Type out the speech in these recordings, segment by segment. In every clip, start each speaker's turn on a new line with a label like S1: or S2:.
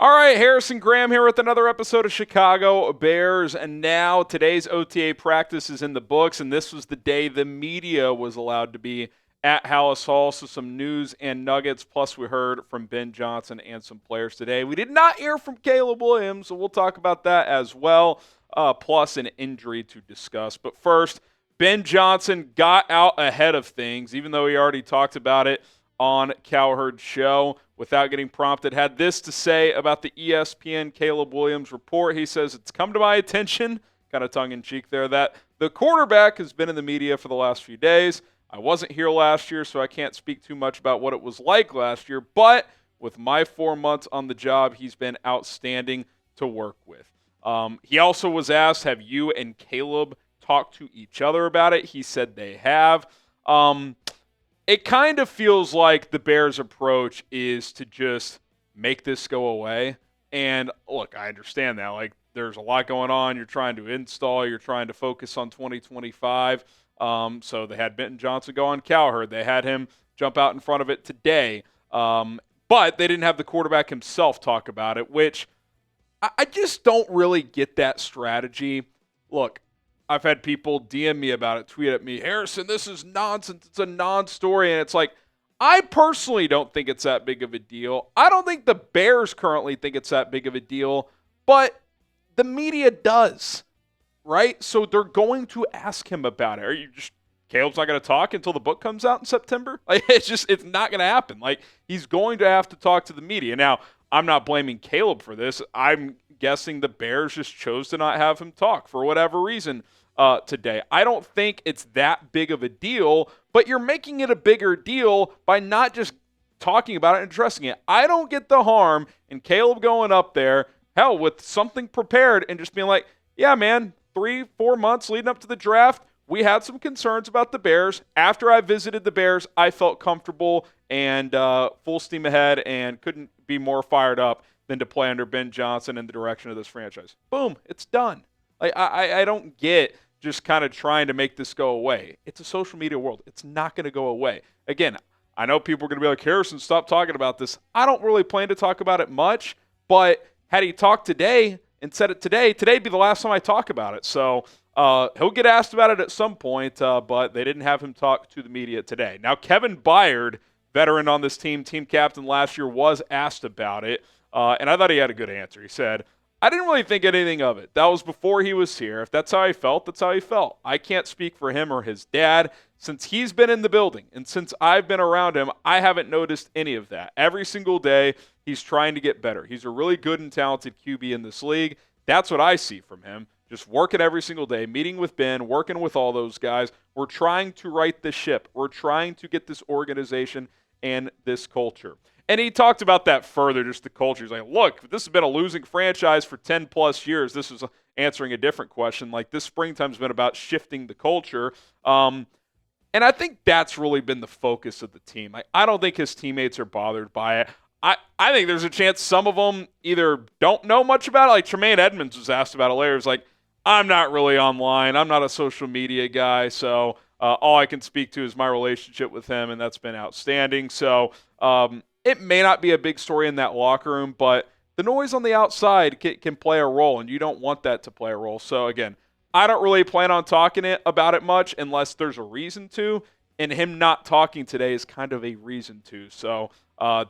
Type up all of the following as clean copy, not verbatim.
S1: All right, Harrison Graham here with another episode of Chicago Bears. And now today's OTA practice is in the books, and this was the day the media was allowed to be at Hallis Hall. So some news and nuggets, plus we heard from Ben Johnson and some players today. We did not hear from Caleb Williams, so we'll talk about that as well, plus an injury to discuss. But first, Ben Johnson got out ahead of things, even though he already talked about it on Cowherd's show without getting prompted. Had this to say about the ESPN Caleb Williams report. He says, it's come to my attention, kind of tongue-in-cheek there, that the quarterback has been in the media for the last few days. I wasn't here last year, so I can't speak too much about what it was like last year, but with my 4 months on the job, he's been outstanding to work with. He also was asked, have you and Caleb talked to each other about it? He said they have. It kind of feels like the Bears' approach is to just make this go away. And look, I understand that. Like, there's a lot going on. You're trying to install. You're trying to focus on 2025. So they had Benton Johnson go on Cowherd. They had him jump out in front of it today. But they didn't have the quarterback himself talk about it, which I just don't really get that strategy. Look, I've had people DM me about it, tweet at me, Harrison, this is nonsense. It's a non-story. And it's like, I personally don't think it's that big of a deal. I don't think the Bears currently think it's that big of a deal, but the media does, right? So they're going to ask him about it. Are you just, Caleb's not going to talk until the book comes out in September? Like, it's not going to happen. Like, he's going to have to talk to the media. Now, I'm not blaming Caleb for this. I'm guessing the Bears just chose to not have him talk for whatever reason today. I don't think it's that big of a deal, but you're making it a bigger deal by not just talking about it and addressing it. I don't get the harm in Caleb going up there, hell, with something prepared and just being like, yeah, man, 3-4 months leading up to the draft, we had some concerns about the Bears. After I visited the Bears, I felt comfortable and full steam ahead and couldn't be more fired up than to play under Ben Johnson in the direction of this franchise. Boom, it's done. Like, I don't get just kind of trying to make this go away. It's a social media world. It's not going to go away. Again, I know people are going to be like, Harrison, stop talking about this. I don't really plan to talk about it much, but had he talked today and said it today, today'd be the last time I talk about it. So he'll get asked about it at some point, but they didn't have him talk to the media today. Now, Kevin Byard, veteran on this team captain last year, was asked about it, and I thought he had a good answer. He said, I didn't really think anything of it. That was before he was here. If that's how he felt, that's how he felt. I can't speak for him or his dad. Since he's been in the building and since I've been around him, I haven't noticed any of that. Every single day, he's trying to get better. He's a really good and talented QB in this league. That's what I see from him. Just working every single day, meeting with Ben, working with all those guys. We're trying to right the ship. We're trying to get this organization and this culture. And he talked about that further, just the culture. He's like, look, this has been a losing franchise for 10-plus years. This is answering a different question. Like, this springtime's been about shifting the culture. And I think that's really been the focus of the team. I don't think his teammates are bothered by it. I think there's a chance some of them either don't know much about it. Like, Tremaine Edmonds was asked about it later. He was like, I'm not really online. I'm not a social media guy, so all I can speak to is my relationship with him, and that's been outstanding. So it may not be a big story in that locker room, but the noise on the outside can play a role, and you don't want that to play a role. So, again, I don't really plan on talking about it much unless there's a reason to, and him not talking today is kind of a reason to. So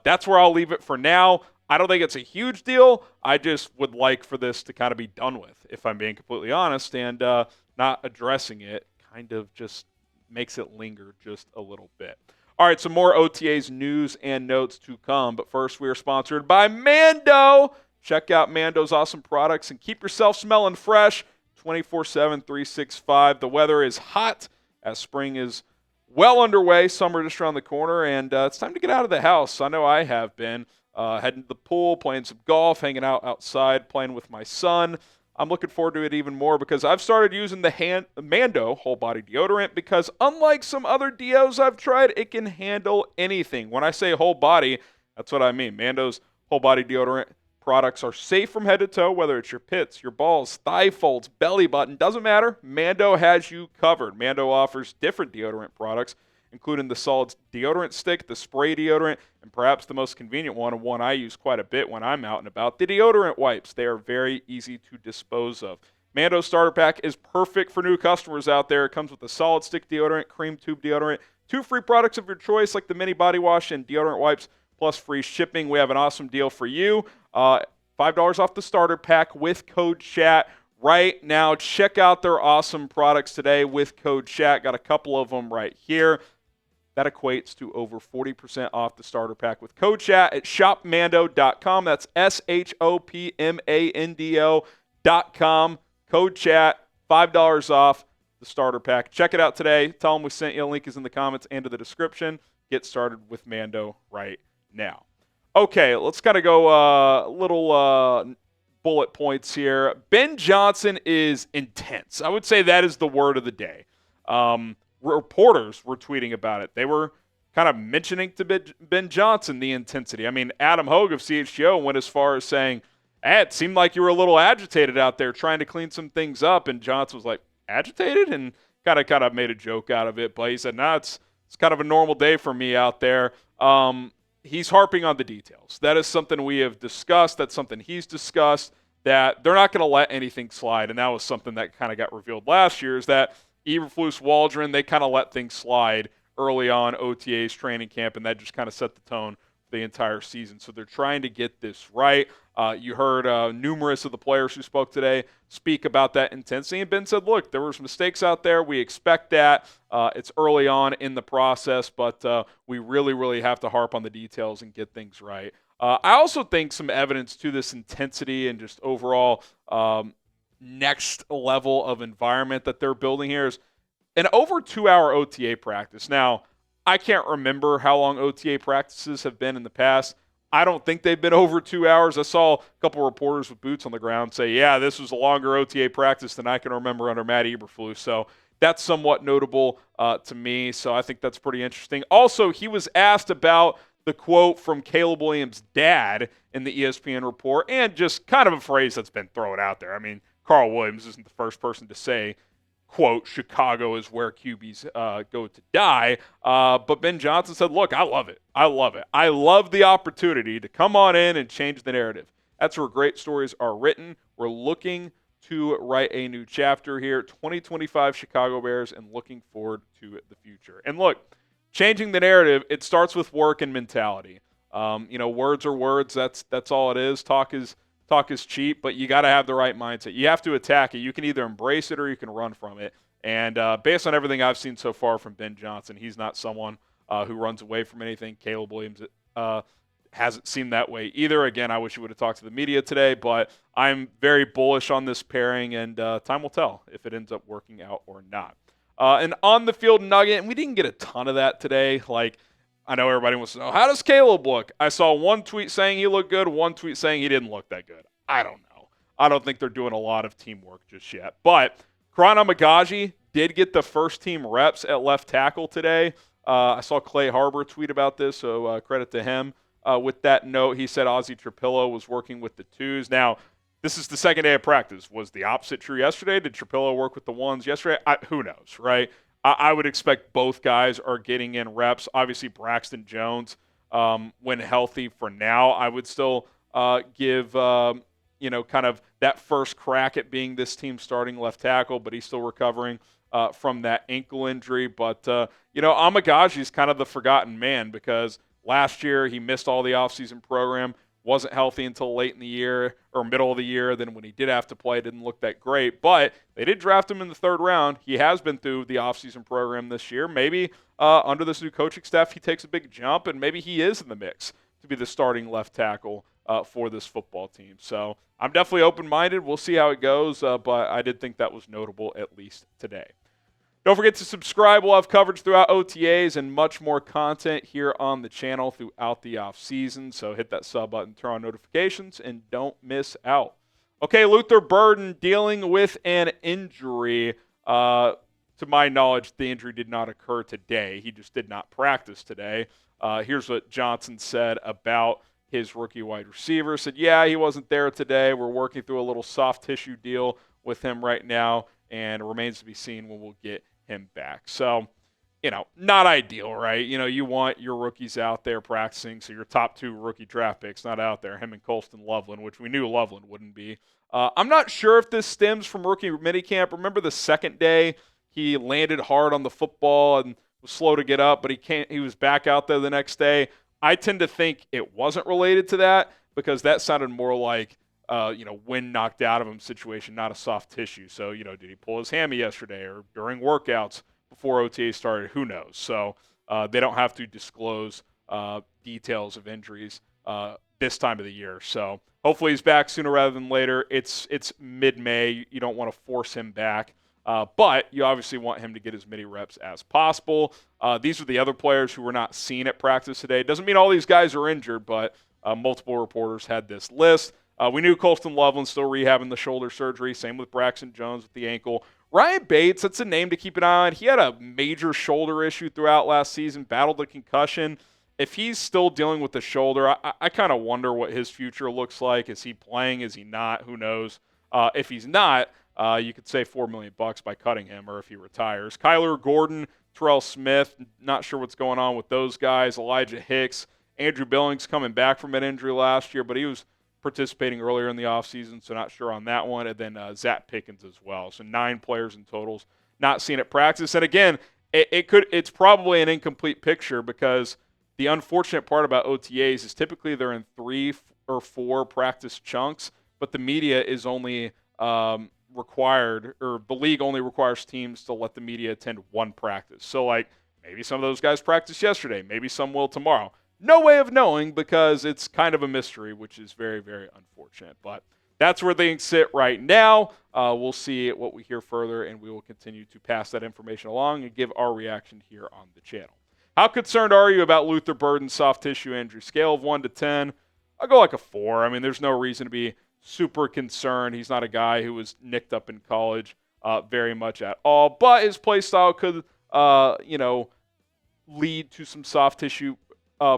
S1: that's where I'll leave it for now. I don't think it's a huge deal. I just would like for this to kind of be done with, if I'm being completely honest, and not addressing it kind of just makes it linger just a little bit. All right, some more OTAs news and notes to come. But first, we are sponsored by Mando. Check out Mando's awesome products and keep yourself smelling fresh 24/7, 365. The weather is hot as spring is well underway. Summer just around the corner, and it's time to get out of the house. I know I have been. Heading to the pool, playing some golf, hanging out outside, playing with my son. I'm looking forward to it even more because I've started using the Mando whole body deodorant because unlike some other deos I've tried, it can handle anything. When I say whole body, that's what I mean. Mando's whole body deodorant products are safe from head to toe, whether it's your pits, your balls, thigh folds, belly button, doesn't matter. Mando has you covered. Mando offers different deodorant products including the solid deodorant stick, the spray deodorant, and perhaps the most convenient one, and one I use quite a bit when I'm out and about, the deodorant wipes. They are very easy to dispose of. Mando Starter Pack is perfect for new customers out there. It comes with a solid stick deodorant, cream tube deodorant, 2 free products of your choice like the mini body wash and deodorant wipes, plus free shipping. We have an awesome deal for you. $5 off the starter pack with code CHAT right now. Check out their awesome products today with code CHAT. Got a couple of them right here. That equates to over 40% off the starter pack with code CHAT at shopmando.com. That's shopmando.com. Code CHAT, $5 off the starter pack. Check it out today. Tell them we sent you. A link is in the comments and in the description. Get started with Mando right now. Okay, let's kind of go little bullet points here. Ben Johnson is intense. I would say that is the word of the day. Reporters were tweeting about it. They were kind of mentioning to Ben Johnson the intensity. I mean, Adam Hogue of CHGO went as far as saying, it seemed like you were a little agitated out there trying to clean some things up. And Johnson was like, agitated? And kind of made a joke out of it. But he said, no, it's kind of a normal day for me out there. He's harping on the details. That is something we have discussed. That's something he's discussed, that they're not going to let anything slide. And that was something that kind of got revealed last year, is that Eberflus, Waldron, they kind of let things slide early on, OTAs, training camp, and that just kind of set the tone for the entire season. So they're trying to get this right. You heard numerous of the players who spoke today speak about that intensity. And Ben said, look, there were some mistakes out there. We expect that. It's early on in the process, but we really, really have to harp on the details and get things right. I also think some evidence to this intensity and just overall next level of environment that they're building here is an over 2-hour OTA practice. Now, I can't remember how long OTA practices have been in the past. I don't think they've been over 2 hours. I saw a couple reporters with boots on the ground say, yeah, this was a longer OTA practice than I can remember under Matt Eberflus. So that's somewhat notable to me. So I think that's pretty interesting. Also, he was asked about the quote from Caleb Williams' dad in the ESPN report, and just kind of a phrase that's been thrown out there. I mean, Carl Williams isn't the first person to say, quote, Chicago is where QBs go to die. But Ben Johnson said, look, I love it. I love it. I love the opportunity to come on in and change the narrative. That's where great stories are written. We're looking to write a new chapter here, 2025 Chicago Bears, and looking forward to the future. And look, changing the narrative, it starts with work and mentality. Words are words. That's all it is. Talk is cheap, but you got to have the right mindset. You have to attack it. You can either embrace it or you can run from it. And based on everything I've seen so far from Ben Johnson, he's not someone who runs away from anything. Caleb Williams hasn't seemed that way either. Again, I wish he would have talked to the media today, but I'm very bullish on this pairing, and time will tell if it ends up working out or not. An on-the-field nugget, and we didn't get a ton of that today. I know everybody wants to know, how does Caleb look? I saw one tweet saying he looked good, one tweet saying he didn't look that good. I don't know. I don't think they're doing a lot of teamwork just yet. But Karan Amagaji did get the first-team reps at left tackle today. I saw Clay Harbor tweet about this, so credit to him. With that note, he said Ozzie Trapillo was working with the twos. Now, this is the second day of practice. Was the opposite true yesterday? Did Trapillo work with the ones yesterday? Who knows, right? I would expect both guys are getting in reps. Obviously, Braxton Jones, when healthy for now, I would still give, kind of that first crack at being this team's starting left tackle, but he's still recovering from that ankle injury. But, Amagaji's kind of the forgotten man, because last year he missed all the offseason program, wasn't healthy until late in the year or middle of the year. Then when he did have to play, it didn't look that great. But they did draft him in the third round. He has been through the offseason program this year. Maybe under this new coaching staff, he takes a big jump, and maybe he is in the mix to be the starting left tackle for this football team. So I'm definitely open-minded. We'll see how it goes, but I did think that was notable, at least today. Don't forget to subscribe. We'll have coverage throughout OTAs and much more content here on the channel throughout the offseason. So hit that sub button, turn on notifications, and don't miss out. Okay, Luther Burden dealing with an injury. To my knowledge, the injury did not occur today. He just did not practice today. Here's what Johnson said about his rookie wide receiver. Said, yeah, he wasn't there today. We're working through a little soft tissue deal with him right now, and it remains to be seen when we'll get him back. So not ideal, right? You want your rookies out there practicing, so your top 2 rookie draft picks not out there, him and Colston Loveland, which we knew Loveland wouldn't be. I'm not sure if this stems from rookie minicamp. Remember the second day he landed hard on the football and was slow to get up, but he was back out there the next day. I tend to think it wasn't related to that because that sounded more like wind knocked out of him situation, not a soft tissue. So, did he pull his hammy yesterday or during workouts before OTA started? Who knows? So they don't have to disclose details of injuries this time of the year. So hopefully he's back sooner rather than later. It's mid-May. You don't want to force him back. But you obviously want him to get as many reps as possible. These are the other players who were not seen at practice today. Doesn't mean all these guys are injured, but multiple reporters had this list. We knew Colston Loveland still rehabbing the shoulder surgery. Same with Braxton Jones with the ankle. Ryan Bates, that's a name to keep an eye on. He had a major shoulder issue throughout last season, battled a concussion. If he's still dealing with the shoulder, I kind of wonder what his future looks like. Is he playing? Is he not? Who knows? If he's not, you could save $4 million by cutting him, or if he retires. Kyler Gordon, Terell Smith, not sure what's going on with those guys. Elijah Hicks, Andrew Billings coming back from an injury last year, but he was participating earlier in the offseason, so not sure on that one. And then Zacch Pickens as well. So 9 players in totals not seen at practice. And again, it's probably an incomplete picture because the unfortunate part about OTAs is typically they're in 3 or 4 practice chunks, but the media is only required, or the league only requires teams to let the media attend 1 practice. So like maybe some of those guys practiced yesterday, maybe some will tomorrow. No way of knowing because it's kind of a mystery, which is very, very unfortunate. But that's where things sit right now. We'll see what we hear further, and we will continue to pass that information along and give our reaction here on the channel. How concerned are you about Luther Burden's soft tissue injury? Scale of 1 to 10, I'll go like a 4. I mean, there's no reason to be super concerned. He's not a guy who was nicked up in college very much at all. But his play style could, lead to some soft tissue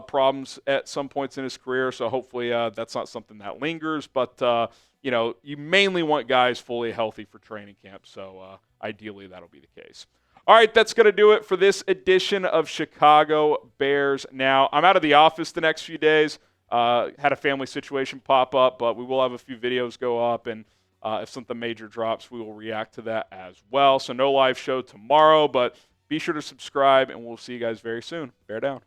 S1: problems at some points in his career, so hopefully that's not something that lingers. But, you mainly want guys fully healthy for training camp, so ideally that'll be the case. All right, that's going to do it for this edition of Chicago Bears Now. I'm out of the office the next few days. Had a family situation pop up, but we will have a few videos go up, and if something major drops, we will react to that as well. So no live show tomorrow, but be sure to subscribe, and we'll see you guys very soon. Bear down.